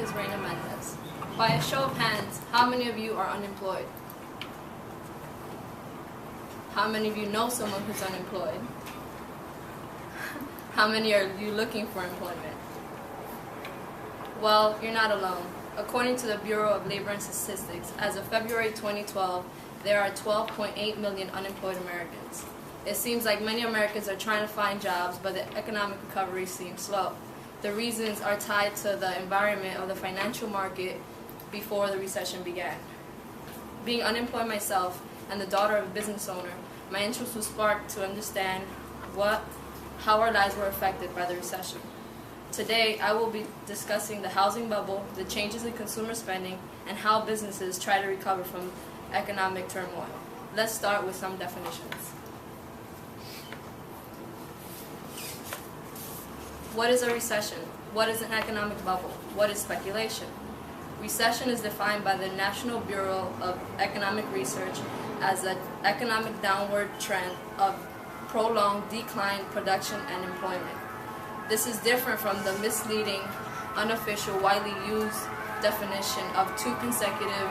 is Reyna Mendez. By a show of hands, how many of you are unemployed? How many of you know someone who's unemployed? How many are you looking for employment? Well, you're not alone. According to the Bureau of Labor and Statistics, as of February 2012, there are 12.8 million unemployed Americans. It seems like many Americans are trying to find jobs, but the economic recovery seems slow. The reasons are tied to the environment of the financial market before the recession began. Being unemployed myself and the daughter of a business owner, my interest was sparked to understand how our lives were affected by the recession. Today, I will be discussing the housing bubble, the changes in consumer spending, and how businesses try to recover from economic turmoil. Let's start with some definitions. What is a recession? What is an economic bubble? What is speculation? Recession is defined by the National Bureau of Economic Research as an economic downward trend of prolonged decline, production, and employment. This is different from the misleading, unofficial, widely used definition of 2 consecutive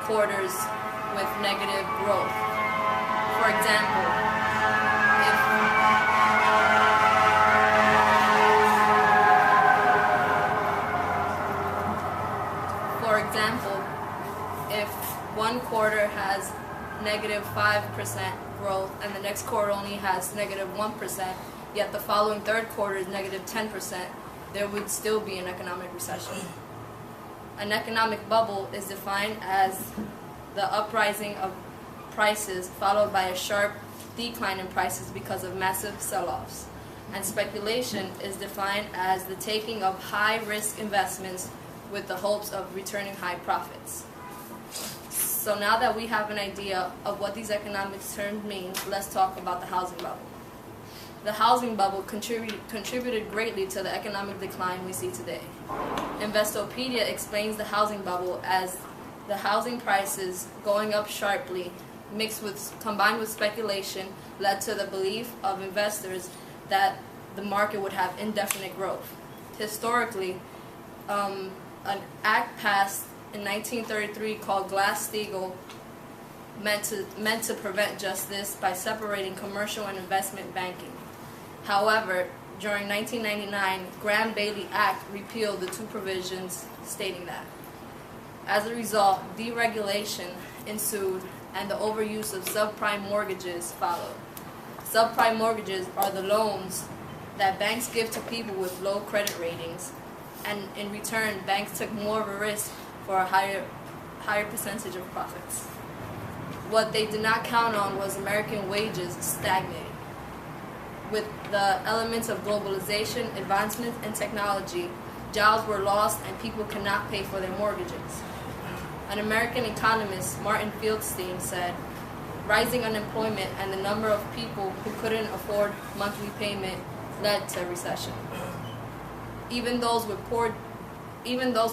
quarters with negative growth. For example, if one quarter has negative 5% growth and the next quarter only has negative 1%, yet the following third quarter is negative 10%, there would still be an economic recession. An economic bubble is defined as the uprising of prices followed by a sharp decline in prices because of massive sell-offs. And speculation is defined as the taking of high-risk investments with the hopes of returning high profits. So now that we have an idea of what these economic terms mean, let's talk about the housing bubble. The housing bubble contributed greatly to the economic decline we see today. Investopedia explains the housing bubble as the housing prices going up sharply, combined with speculation, led to the belief of investors that the market would have indefinite growth. Historically, an act passed in 1933 called Glass-Steagall meant to prevent just this by separating commercial and investment banking. However, during 1999, Graham-Bailey Act repealed the 2 provisions stating that. As a result, deregulation ensued and the overuse of subprime mortgages followed. Subprime mortgages are the loans that banks give to people with low credit ratings, and in return, banks took more of a risk for a higher percentage of profits. What they did not count on was American wages stagnating. With the elements of globalization, advancement, and technology, jobs were lost and people could not pay for their mortgages. An American economist, Martin Fieldstein, said, "Rising unemployment and the number of people who couldn't afford monthly payment led to a recession. Even those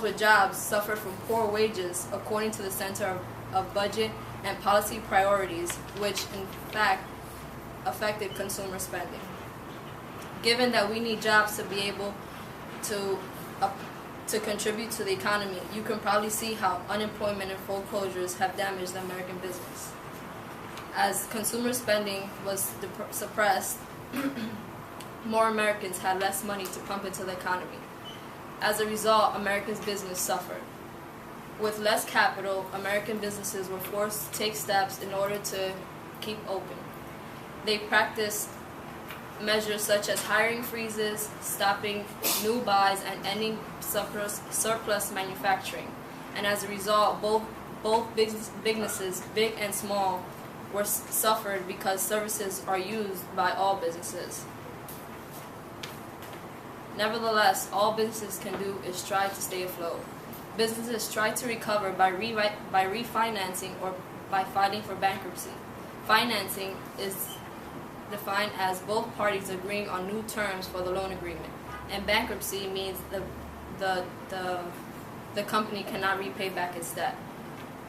with jobs suffered from poor wages, according to the Center of Budget and Policy Priorities, which in fact affected consumer spending. Given that we need jobs to be able to contribute to the economy, you can probably see how unemployment and foreclosures have damaged the American business. As consumer spending was suppressed, more Americans had less money to pump into the economy. As a result, Americans' business suffered. With less capital, American businesses were forced to take steps in order to keep open. They practiced measures such as hiring freezes, stopping new buys, and ending surplus manufacturing. And as a result, both businesses, big and small, were suffered because services are used by all businesses. Nevertheless, all businesses can do is try to stay afloat. Businesses try to recover by refinancing or by filing for bankruptcy. Financing is defined as both parties agreeing on new terms for the loan agreement, and bankruptcy means the company cannot repay back its debt.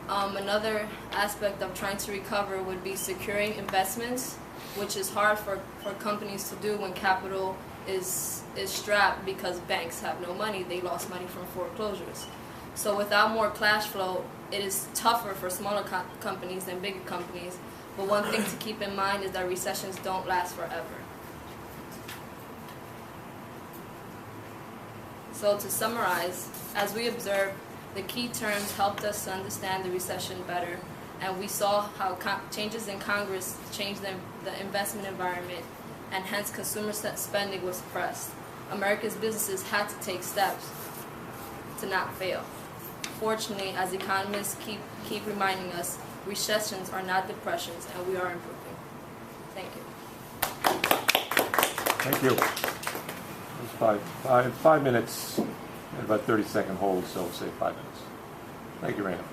Another aspect of trying to recover would be securing investments, which is hard for companies to do when capital is strapped because banks have no money. They lost money from foreclosures. So without more cash flow, it is tougher for smaller companies than bigger companies. But one thing to keep in mind is that recessions don't last forever. So to summarize, as we observed, the key terms helped us to understand the recession better, and we saw how changes in Congress changed the investment environment, and hence consumer spending was suppressed. America's businesses had to take steps to not fail. Fortunately, as economists keep reminding us, recessions are not depressions, and we are improving. Thank you. Thank you. It was 5 minutes and about 30-second hold, so say 5 minutes. Thank you, Reyna.